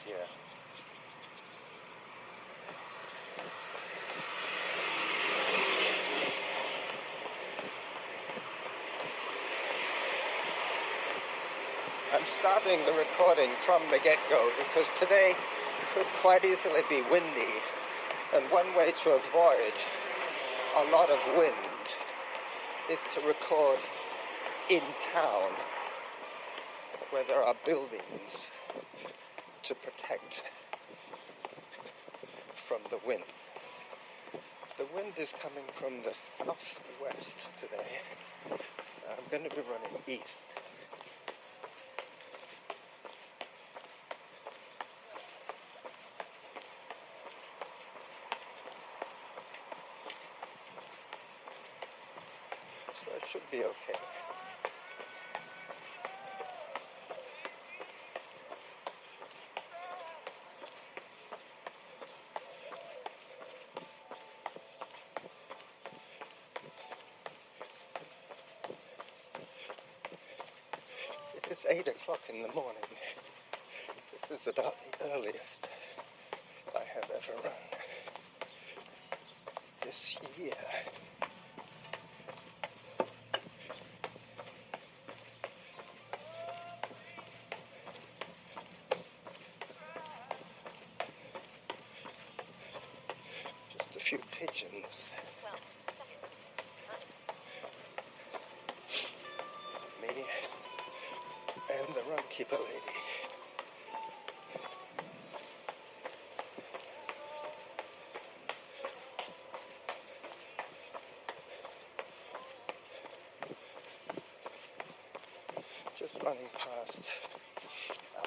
Valencia. I'm starting the recording from the get-go because today could quite easily be windy, and one way to avoid a lot of wind is to record in town where there are buildings to protect from the wind. The wind is coming from the southwest today. I'm going to be running east. So it should be okay. It is 8 o'clock in the morning. This is about the earliest I have ever run this year. Just a few pigeons. Me and the runkeeper lady. Just running past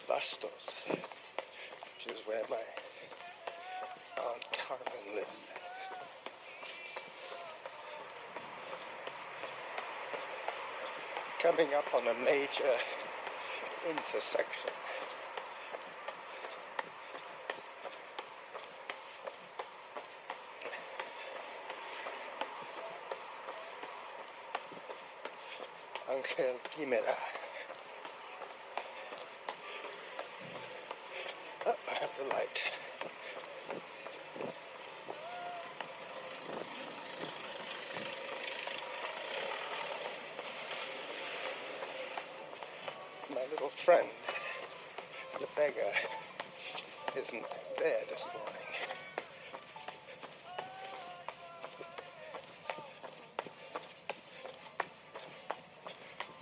Bastos, which is where my Aunt Carmen lives. Coming up on a major intersection. Angel Quimera. Oh, I have the light. My little friend, the beggar, isn't there this morning.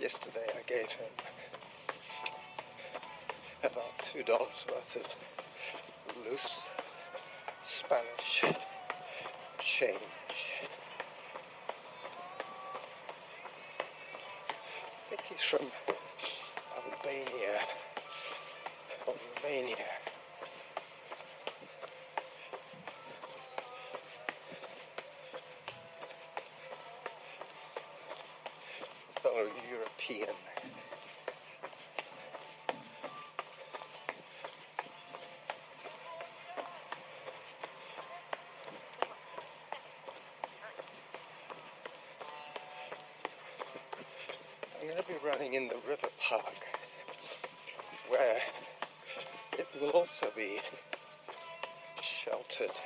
Yesterday I gave him about $2 worth of loose Spanish change. I think he's from Albania or Romania. Fellow European. I'm going to be running in the river park, where it will also be sheltered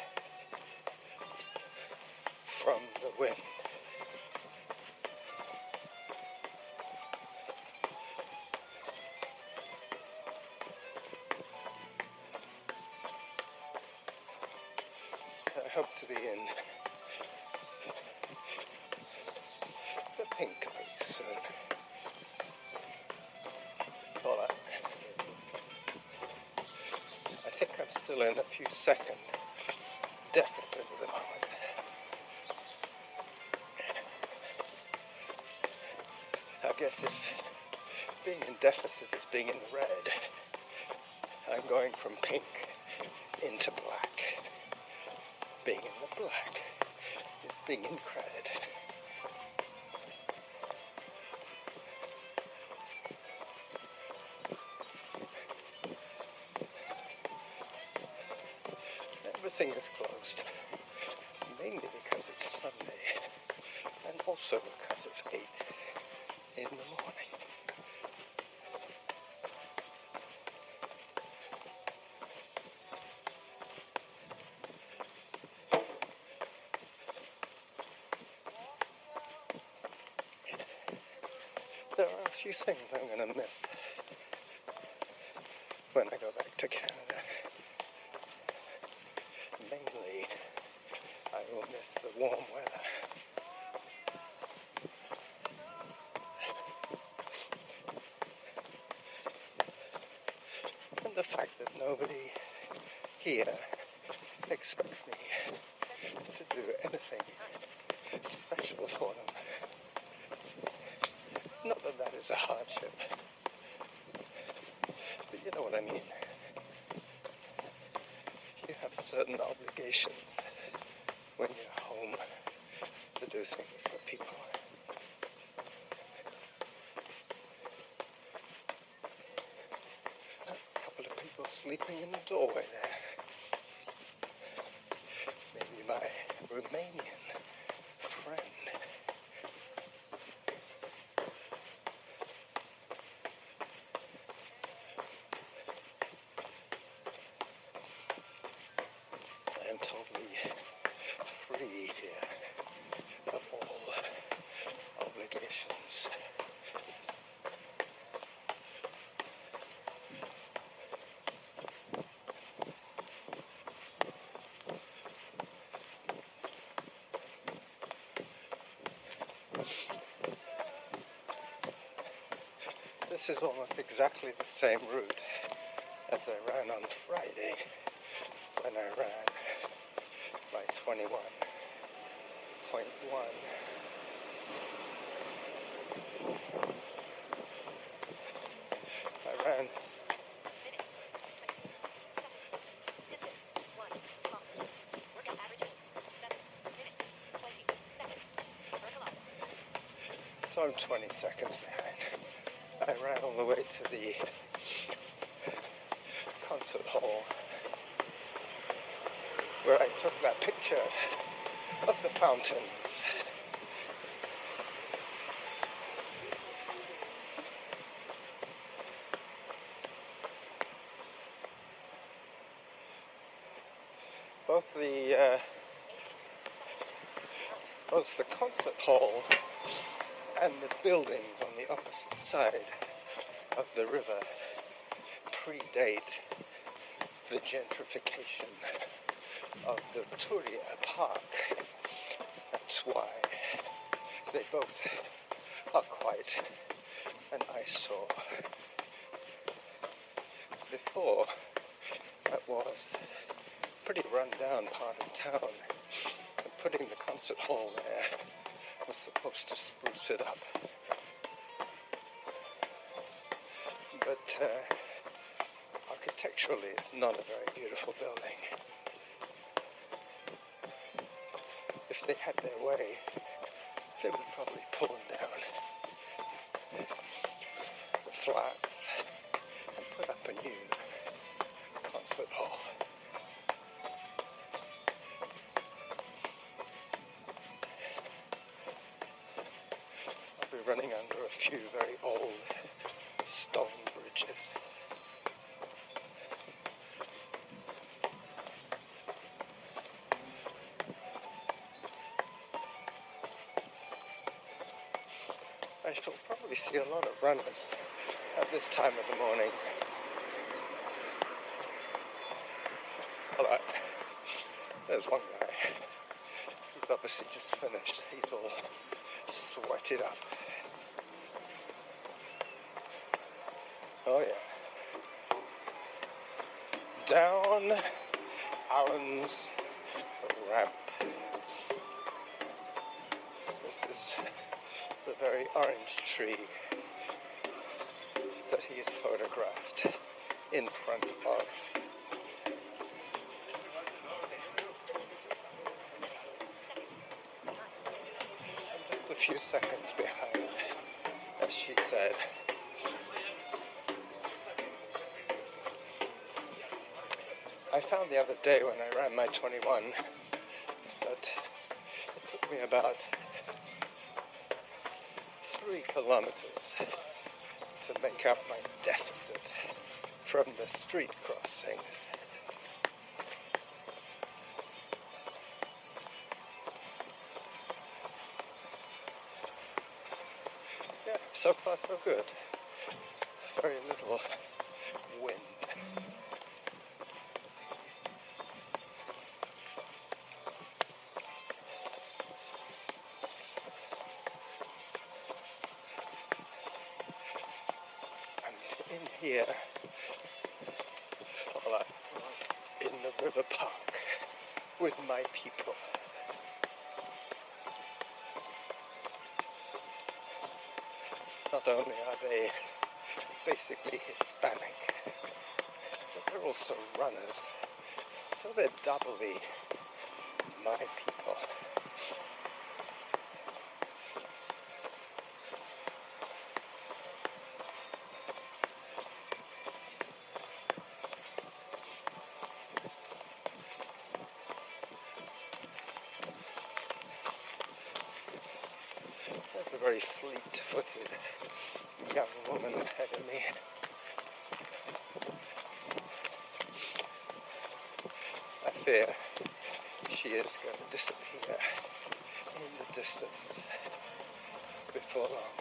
from the wind. I hope to be in the pink pretty soon. Hola. I think I'm still in a few second deficit at the moment. I guess if being in deficit is being in red, I'm going from pink into black. Being in the black is being in credit. Everything is closed, mainly because it's Sunday, and also because it's 8 in the morning. There are a few things I'm going to miss when I go back to Canada. Mainly, I will miss the warm weather. And the fact that nobody here expects me to do anything special for them. Not that that is a hardship, but you know what I mean. You have certain obligations when you're home to do things for people. A couple of people sleeping in the doorway there. Maybe my Romanian friend. I am totally free here of all obligations. This is almost exactly the same route as I ran on Friday when I ran my 21.1. I ran so I'm 20 seconds behind. I ran all the way to the concert hall where I took that picture of the fountains. Both the concert hall and the buildings on the opposite side of the river predate the gentrification of the Turia Park. That's why they both are quite an eyesore. Before, that was a pretty run-down part of town, and putting the concert hall there was supposed to spruce it up. But architecturally, it's not a very beautiful building. If they had their way, they would probably pull them down, the flats, and put up a new concert hall. I'll be running under a few very old stone bridges. I shall probably see a lot of runners at this time of the morning. Well, there's one guy. He's obviously just finished. He's all sweated up. Oh yeah. Down Allen's ramp. This is the very orange tree that he has photographed in front of. I'm just a few seconds behind, as she said. I found the other day when I ran my 21 that it took me about 3 kilometers to make up my deficit from the street crossings. Yeah, So far so good. Very little wind. And in here, well, I'm in the river park with my people. Not only are they basically Hispanic, but they're also runners, so they're doubly my people. There's a very fleet-footed young woman ahead of me. I fear she is going to disappear in the distance before long.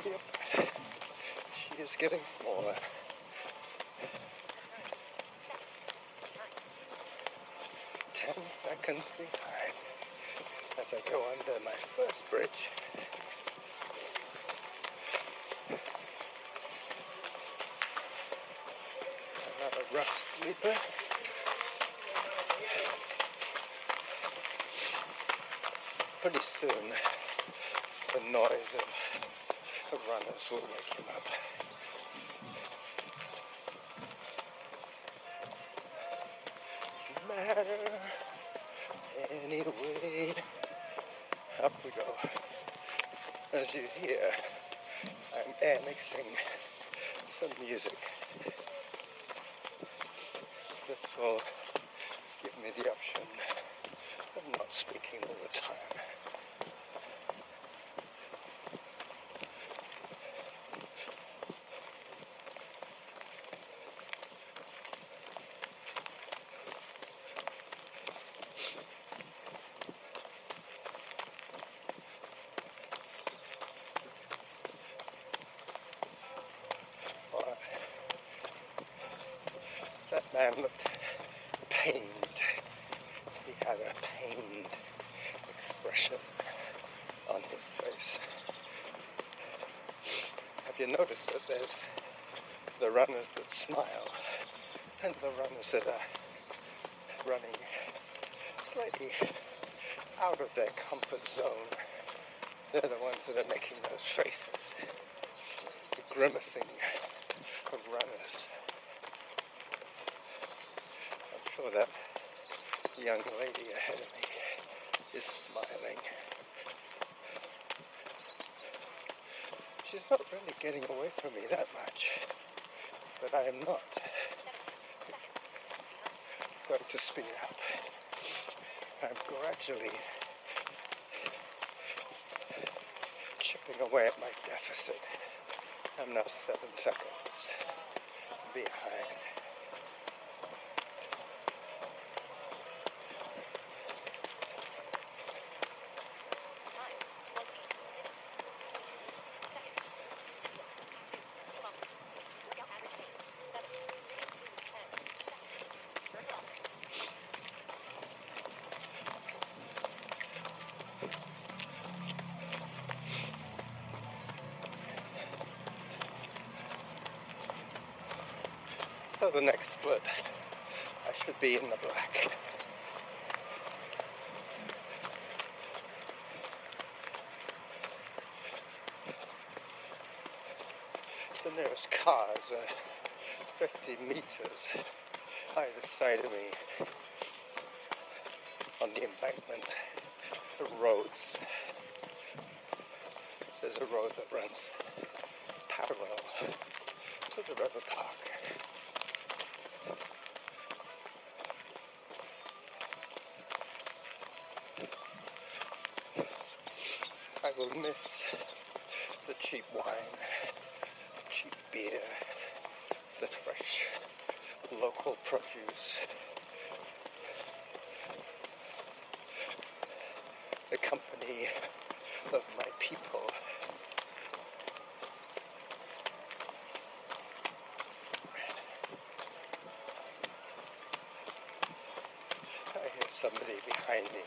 Yep, she is getting smaller. 10 seconds behind as I go under my first bridge. Another rough sleeper. Pretty soon, the noise of runners will wake him up. Matter anyway. Up we go. As you hear, I'm annexing some music. This will give me the option of not speaking all the time. That man looked pained. He had a pained expression on his face. Have you noticed that there's the runners that smile and the runners that are running slightly out of their comfort zone? They're the ones that are making those faces, the grimacing of runners. I'm sure that young lady ahead of me is smiling. She's not really getting away from me that much, but I am not going to speed up. I'm gradually chipping away at my deficit. I'm now 7 seconds behind. So the next split, I should be in the black. The nearest cars are 50 meters either side of me on the embankment, the roads. There's a road that runs parallel to the river park. I will miss the cheap wine, the cheap beer, the fresh local produce. the company of my people. I hear somebody behind me.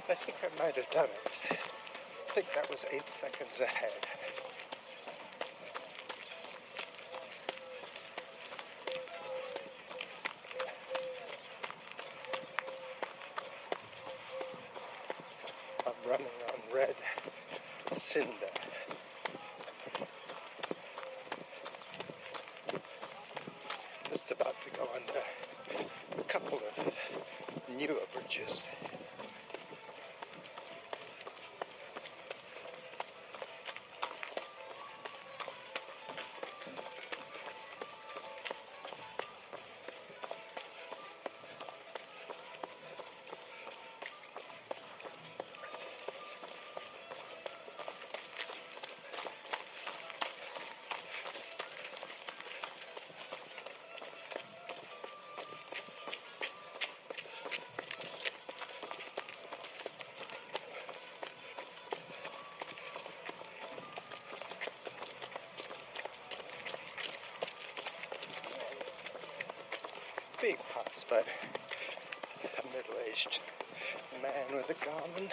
I think I might have done it. I think that was 8 seconds ahead. I'm running on red cinder. Just about to go under a couple of newer bridges. Being passed by a middle-aged man with a garment.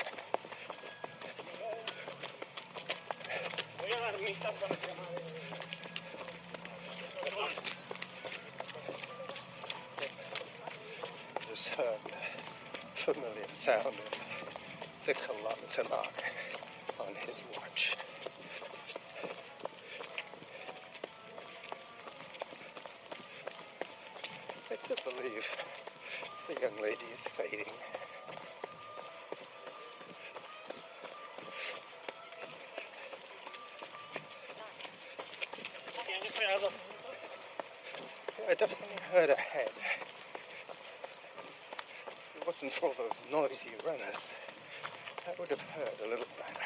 Just heard the familiar sound of the kilometer mark on his watch. I do believe the young lady is fading. I definitely heard a head. If it wasn't for all those noisy runners, I would have heard a little better.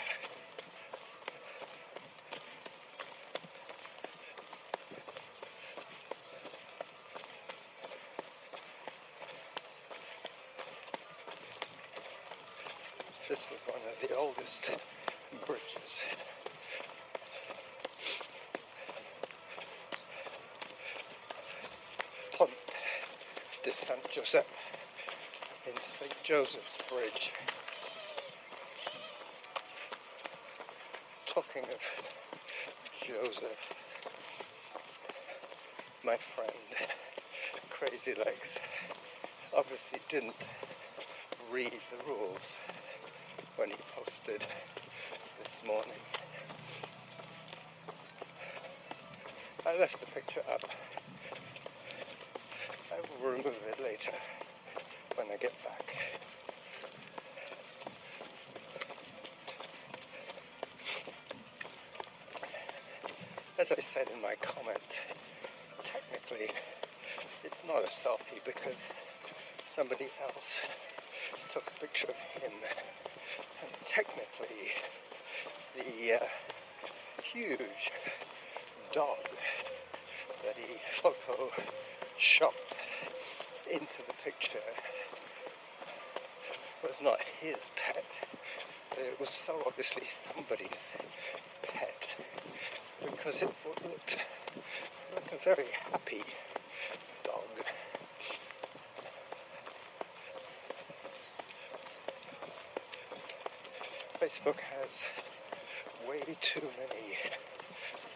This is one of the oldest bridges. Pont de Saint Joseph in St. Joseph's Bridge. Talking of Joseph, my friend, Crazy Legs, obviously didn't read the rules when he posted this morning. I left the picture up. I will remove it later when I get back. As I said in my comment, technically it's not a selfie because somebody else took a picture of him. And technically, the huge dog that he photoshopped into the picture was not his pet. It was so obviously somebody's pet because it looked like a very happy dog. Facebook has way too many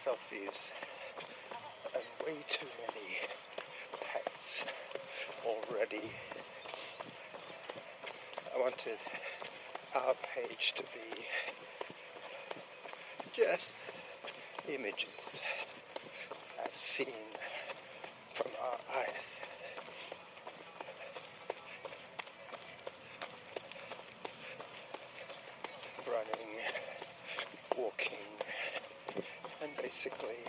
selfies and way too many pets already. I wanted our page to be just images as seen from our eyes. Running, walking, and basically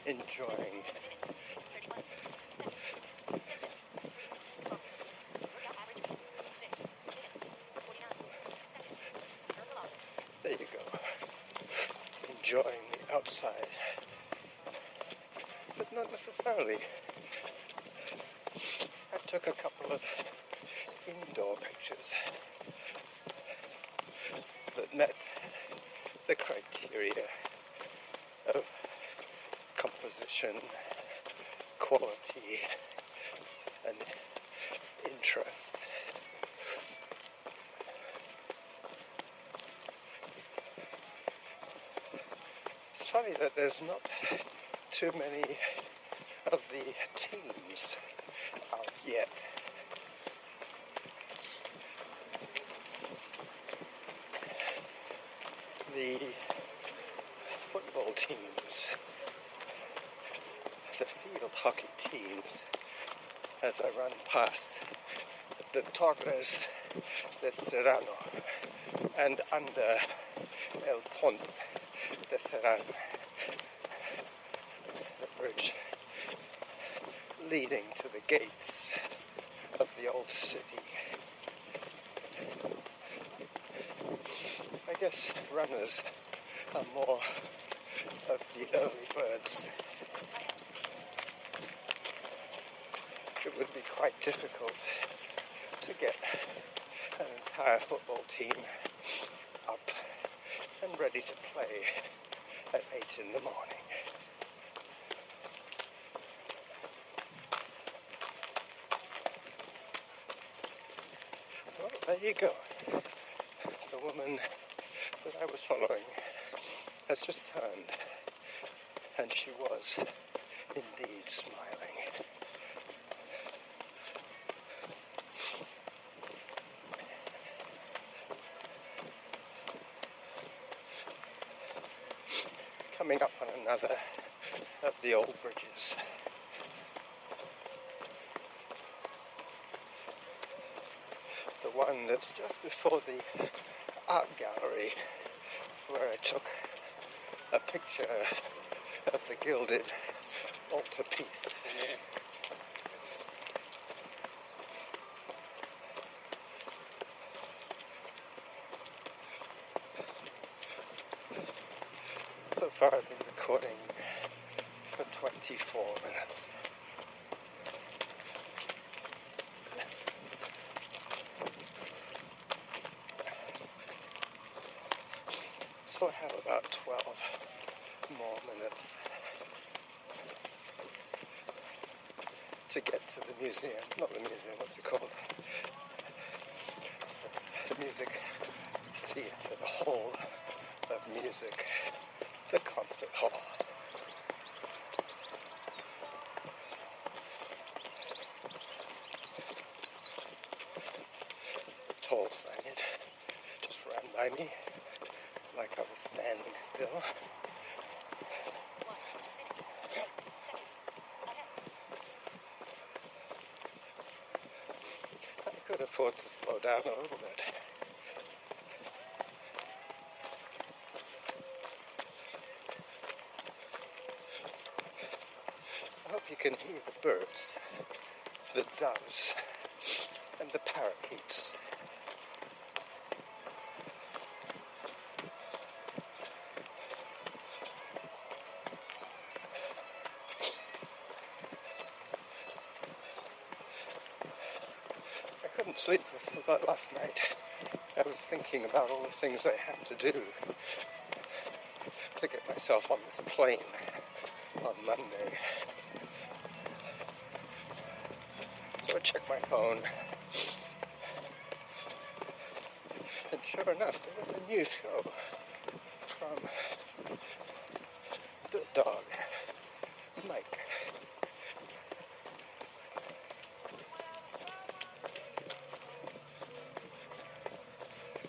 enjoying enjoying the outside, but not necessarily. I took a couple of indoor pictures that met the criteria of composition, quality, and interest. It's funny that there's not too many of the teams out yet. The football teams, the field hockey teams, as I run past the Torres de Serrano and under El Pont de Serrano, the bridge leading to the gates of the old city. I guess runners are more of the early birds. It would be quite difficult to get an entire football team up and ready to play at 8 in the morning. Well, there you go. The woman that I was following has just turned, and she was indeed smiling. Coming up on another of the old bridges. The one that's just before the art gallery, where I took a picture of the gilded altarpiece. Yeah. So far I've been recording for 24 minutes. So I have about 12 more minutes to get to the museum. Not the museum, what's it called? The music theatre, the hall of music, the concert hall. The tall sign, it just ran by me like I was standing still. I could afford to slow down a little bit. I hope you can hear the birds, the doves, and the parakeets. I couldn't sleep last night. I was thinking about all the things I have to do to get myself on this plane on Monday. So I checked my phone, and sure enough, there was a new show from the dog, Mike.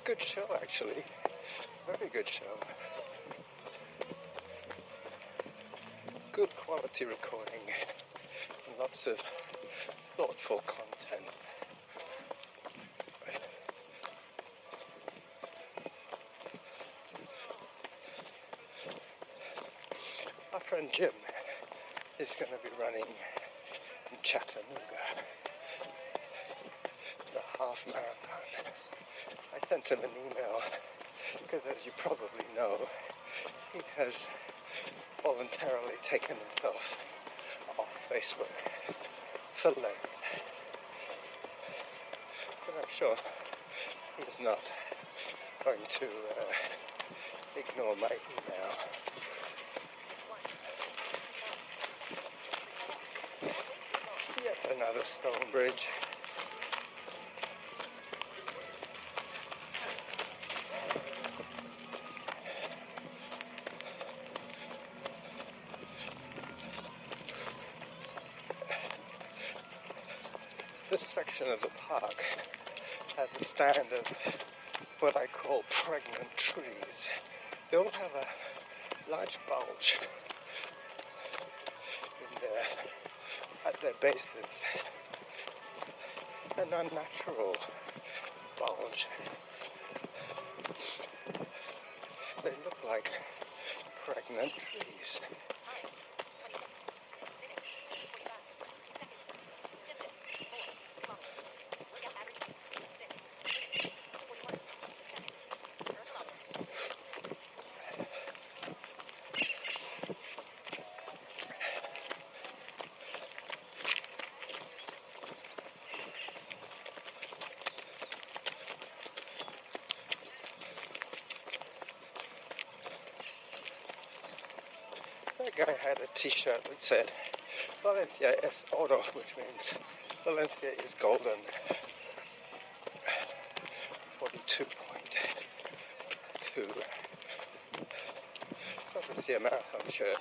Good show, actually. Very good show. Good quality recording. Lots of thoughtful content. Our friend Jim is going to be running in Chattanooga. It's a half marathon. I sent him an email because, as you probably know, he has voluntarily taken himself off Facebook for Lent. But I'm sure he's not going to ignore my email. Yet another stone bridge. This section of the park has a stand of what I call pregnant trees. They all have a large bulge at their bases, an unnatural bulge. They look like pregnant trees. That guy had a t-shirt that said Valencia es oro, which means Valencia is golden. 42.2. It's obviously a marathon shirt.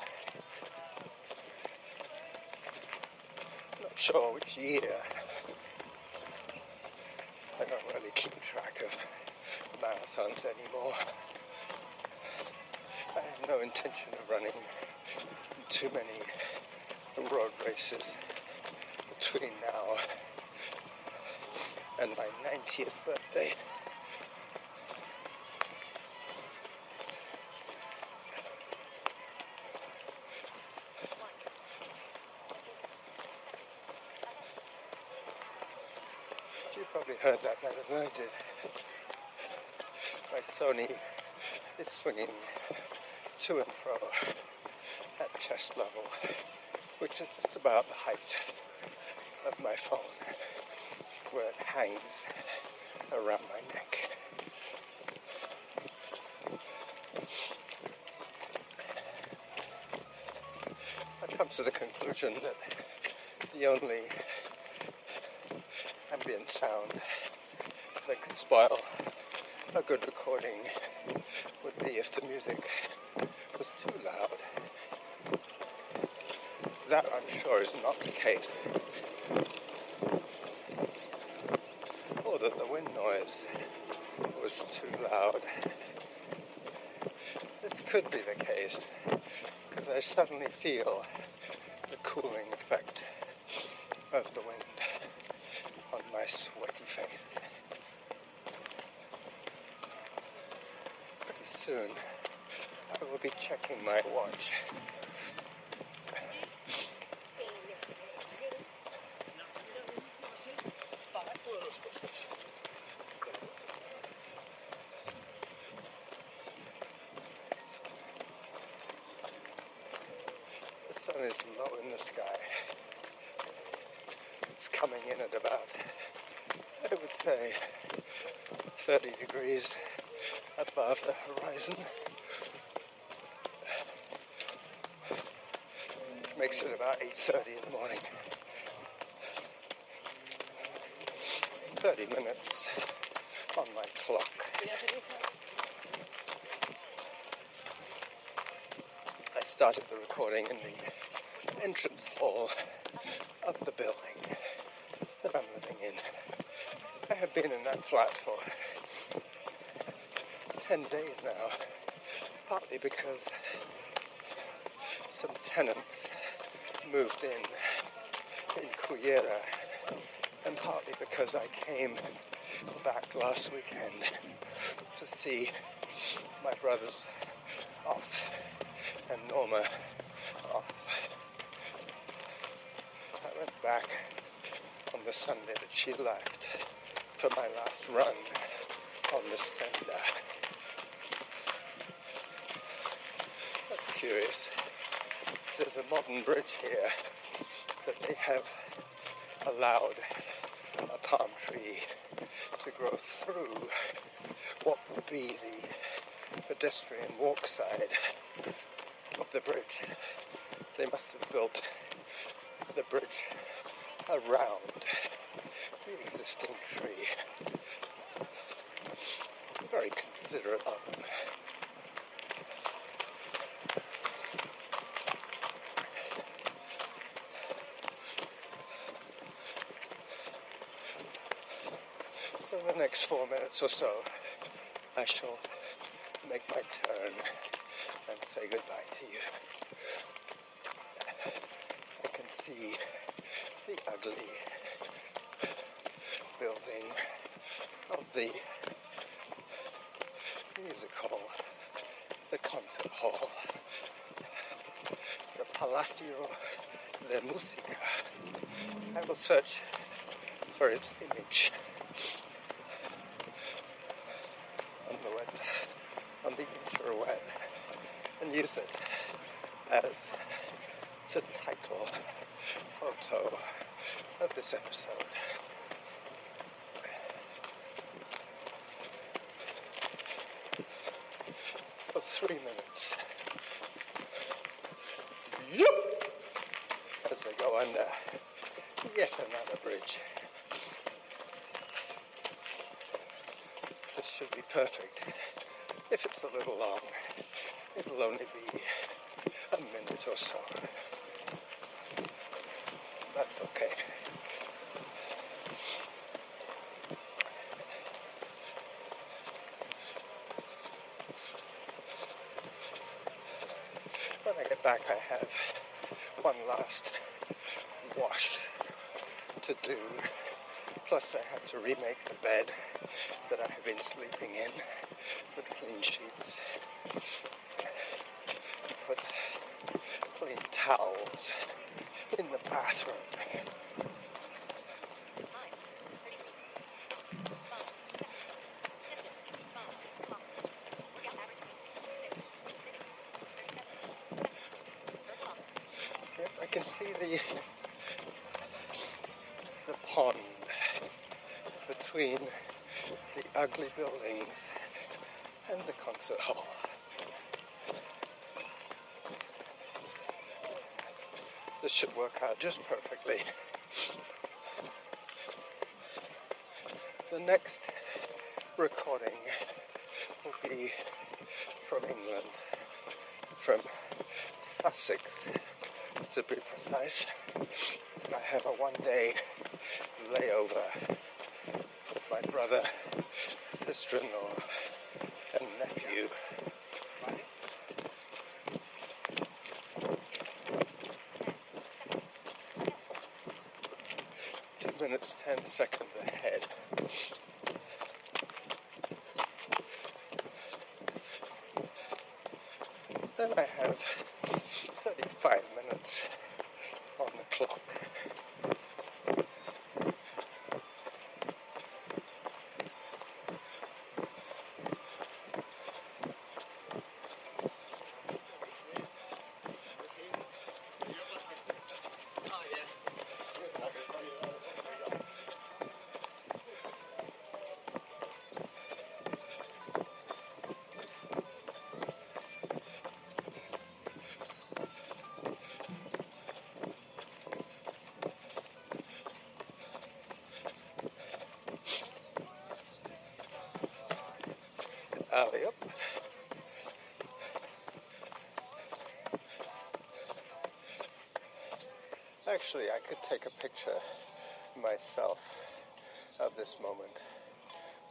Not sure which year. I don't really keep track of marathons anymore. I have no intention of running too many road races between now and my 90th birthday. You probably heard that better than I did. My Sony is swinging to and fro at chest level, which is just about the height of my phone, where it hangs around my neck. I come to the conclusion that the only ambient sound that could spoil a good recording would be if the music was too loud. That, I'm sure, is not the case. Or that the wind noise was too loud. This could be the case, because I suddenly feel the cooling effect of the wind on my sweaty face. Pretty soon, I will be checking my watch. The sun is low in the sky. It's coming in at about, I would say, 30 degrees above the horizon. Makes it about 8:30 in the morning. 30 minutes on my clock. I started the recording in the entrance hall of the building that I'm living in. I have been in that flat for 10 days now, partly because some tenants moved in Cullera, and partly because I came back last weekend to see my brothers off and Norma off. I went back on the Sunday that she left for my last run on the sender. curious. There's a modern bridge here that they have allowed a palm tree to grow through what would be the pedestrian walk side of the bridge. They must have built the bridge around the existing tree. Very considerate of them. So in the next 4 minutes or so, I shall make my turn and say goodbye to you. I can see the ugly building of the music hall, the concert hall, the Palacio de Música. I will search for its image on the interweb and use it as the title photo of this episode. For 3 minutes. Yep! As I go under yet another bridge. This should be perfect. If it's a little long, it'll only be a minute or so. That's okay. When I get back, I have one last wash to do. Plus, I have to remake the bed that I have been sleeping in with clean sheets. Put clean towels in the bathroom. Yep, I can see the pond between the ugly buildings and the concert hall. This should work out just perfectly. The next recording will be from England, from Sussex to be precise. I have a one-day layover with my brother, sister-in-law, and nephew. 2 minutes, 10 seconds ahead. Then I have 35 minutes on the clock. Alley up. Actually, I could take a picture myself of this moment.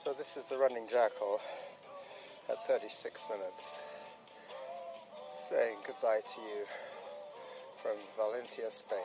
So this is the Running Jackal at 36 minutes, saying goodbye to you from Valencia, Spain.